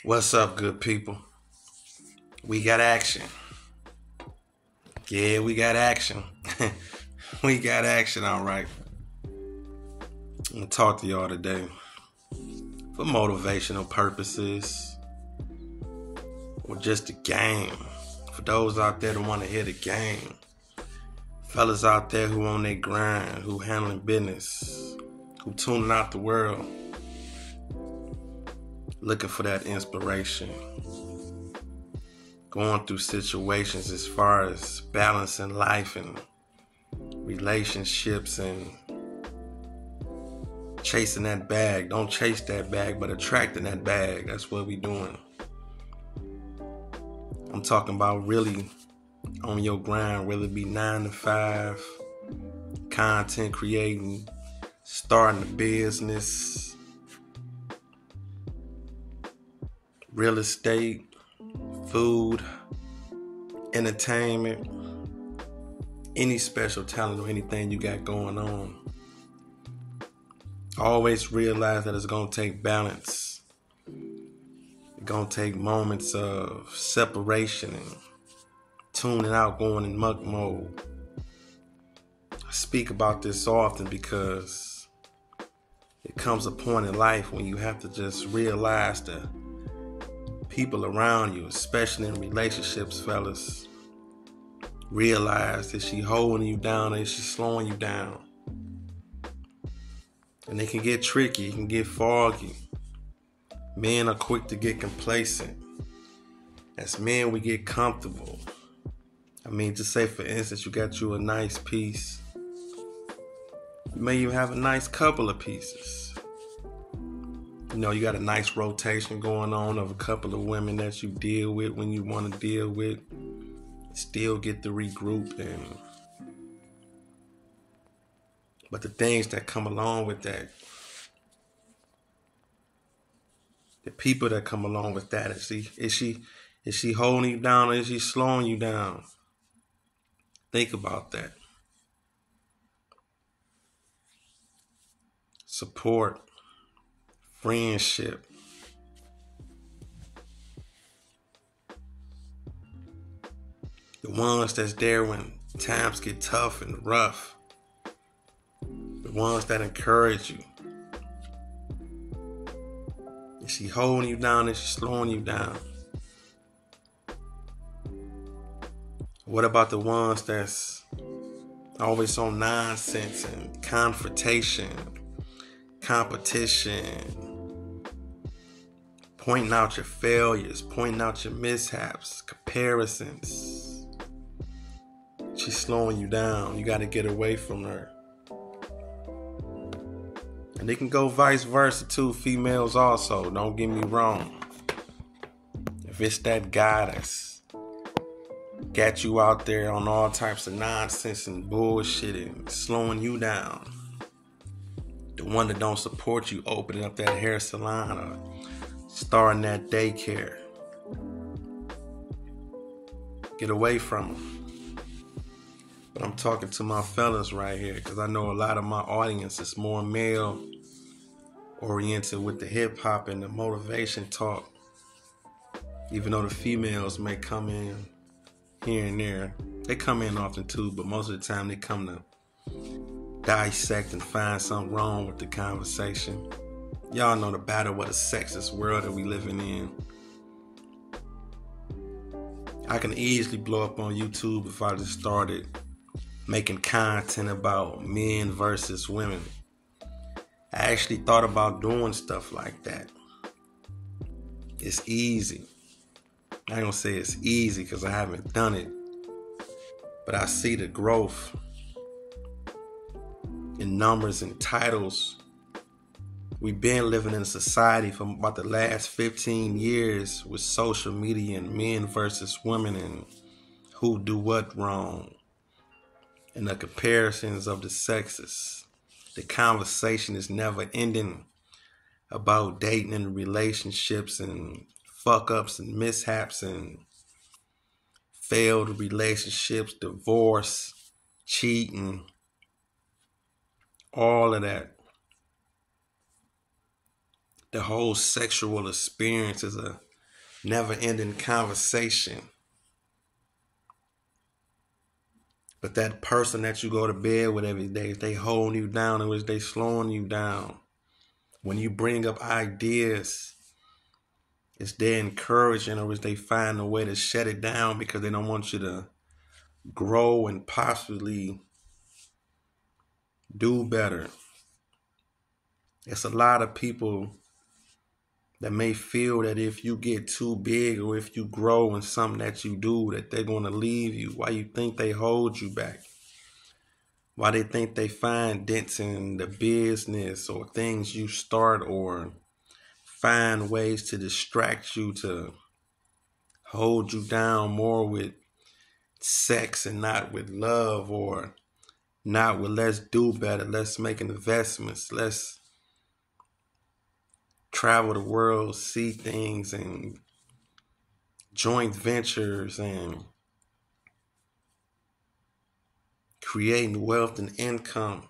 What's up, good people? We got action. Yeah, we got action. We got action, all right. I'm gonna talk to y'all today for motivational purposes or just a game. For those out there that want to hear the game, fellas out there who on their grind, who handling business, who tuning out the world, looking for that inspiration, going through situations as far as balancing life and relationships and chasing that bag. Don't chase that bag, but attracting that bag. That's what we doing. I'm talking about really on your grind, whether it be 9 to 5, content creating, starting a business, real estate, food, entertainment, any special talent or anything you got going on. Always realize that it's going to take balance. It's going to take moments of separation and tuning out, going in muck mode. I speak about this often because it comes a point in life when you have to just realize the people around you, especially in relationships, fellas, realize that she holding you down or is she slowing you down. And it can get tricky, it can get foggy. Men are quick to get complacent. As men, we get comfortable. I mean, just say, for instance, you got you a nice piece. You may even have a nice couple of pieces. You know, you got a nice rotation going on of a couple of women that you deal with when you want to deal with. Still get to regroup. But the things that come along with that, the people that come along with that, is she holding you down or is she slowing you down? Think about that. Support, friendship. The ones that's there when times get tough and rough. The ones that encourage you. Is she holding you down? Is she slowing you down? What about the ones that's always on nonsense and confrontation, competition, pointing out your failures, pointing out your mishaps, comparisons? She's slowing you down. You got to get away from her. And it can go vice versa too, females also. Don't get me wrong. If it's that guy that's got you out there on all types of nonsense and bullshit and slowing you down, the one that don't support you opening up that hair salon or starting that daycare, get away from them. But I'm talking to my fellas right here because I know a lot of my audience is more male oriented with the hip hop and the motivation talk. Even though the females may come in here and there. They come in often too, but most of the time they come to dissect and find something wrong with the conversation. Y'all know the battle of the sexist world that we living in. I can easily blow up on YouTube if I just started making content about men versus women. I actually thought about doing stuff like that. It's easy. I ain't gonna say it's easy because I haven't done it, but I see the growth in numbers and titles. We've been living in a society for about the last 15 years with social media and men versus women and who do what wrong and the comparisons of the sexes. The conversation is never ending about dating and relationships and fuck ups and mishaps and failed relationships, divorce, cheating, all of that. The whole sexual experience is a never-ending conversation. But that person that you go to bed with every day, they holding you down, in which they slowing you down. When you bring up ideas, it's their encouraging, or which they find a way to shut it down because they don't want you to grow and possibly do better. It's a lot of people that may feel that if you get too big or if you grow in something that you do, that they're going to leave you. Why you think they hold you back? Why they think they find dents in the business or things you start, or find ways to distract you, to hold you down more with sex and not with love, or not with let's do better, let's make investments, let's travel the world, see things, and joint ventures, and creating wealth and income.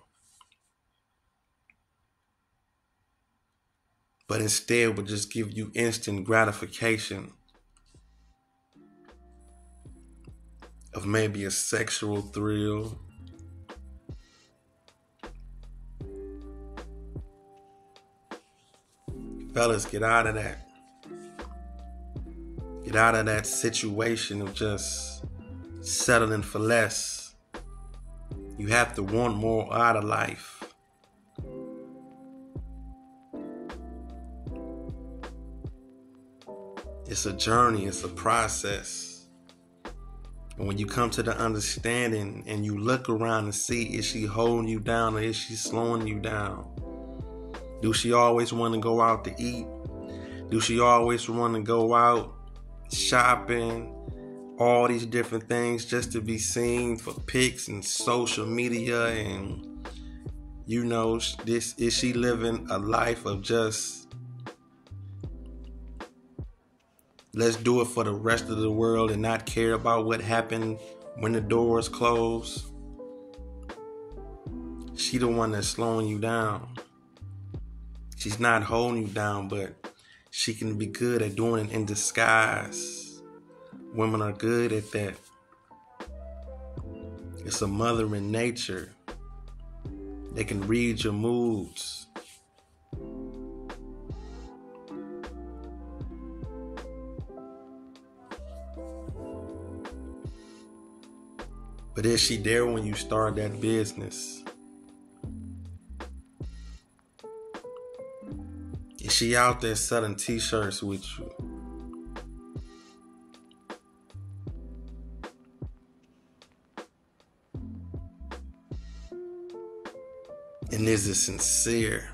But instead would just give you instant gratification of maybe a sexual thrill. Fellas, get out of that. Get out of that situation of just settling for less. You have to want more out of life. It's a journey, it's a process. And when you come to the understanding and you look around and see, is she holding you down or is she slowing you down? Do she always want to go out to eat? Do she always want to go out shopping? All these different things just to be seen for pics and social media, and is she living a life of just let's do it for the rest of the world and not care about what happened when the doors close? She the one that's slowing you down. She's not holding you down, but she can be good at doing it in disguise. Women are good at that. It's a mother in nature. They can read your moods. But is she there when you start that business? Is she out there selling t-shirts with you? And is it sincere?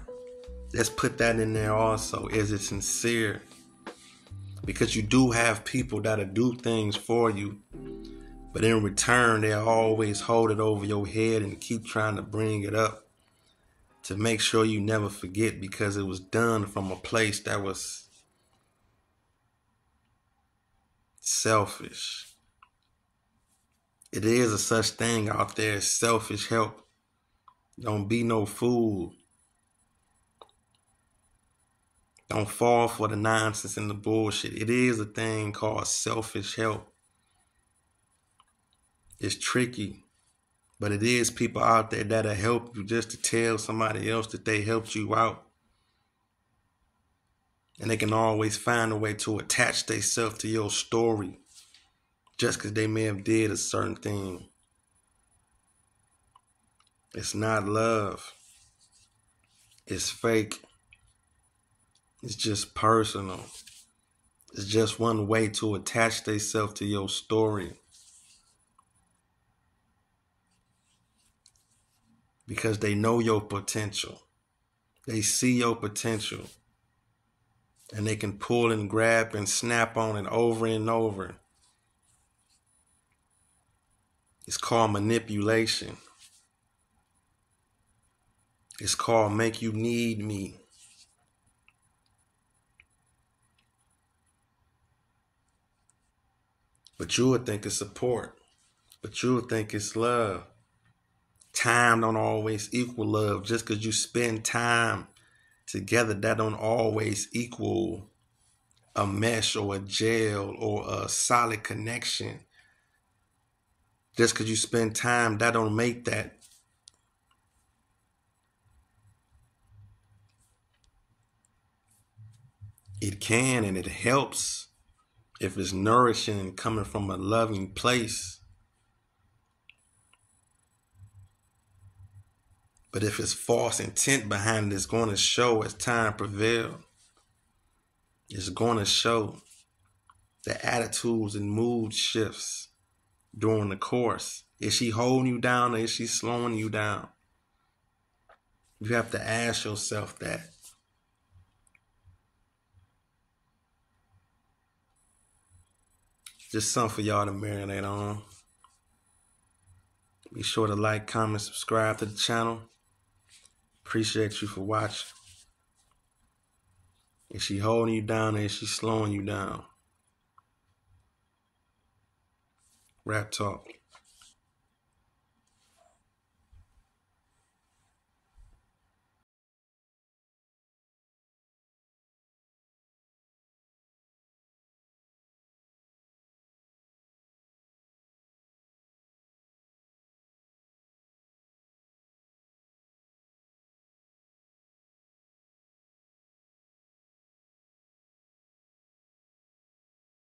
Let's put that in there also. Is it sincere? Because you do have people that'll do things for you, but in return, they'll always hold it over your head and keep trying to bring it up to make sure you never forget, because it was done from a place that was selfish. It is a such thing out there as selfish help. Don't be no fool. Don't fall for the nonsense and the bullshit. It is a thing called selfish help. It's tricky, but it is people out there that'll help you just to tell somebody else that they helped you out. And they can always find a way to attach themselves to your story just because they may have did a certain thing. It's not love. It's fake. It's just personal. It's just one way to attach themselves to your story. Because they know your potential. They see your potential. And they can pull and grab and snap on it over and over. It's called manipulation. It's called make you need me. But you would think it's support. But you would think it's love. Time don't always equal love. Just because you spend time together, that don't always equal a mesh or a gel or a solid connection. Just because you spend time, that don't make that. It can and it helps if it's nourishing and coming from a loving place. But if it's false intent behind it, it's going to show as time prevails. It's going to show the attitudes and mood shifts during the course. Is she holding you down or is she slowing you down? You have to ask yourself that. Just something for y'all to marinate on. Be sure to like, comment, subscribe to the channel. Appreciate you for watching. Is she holding you down or is she slowing you down? Raptalk.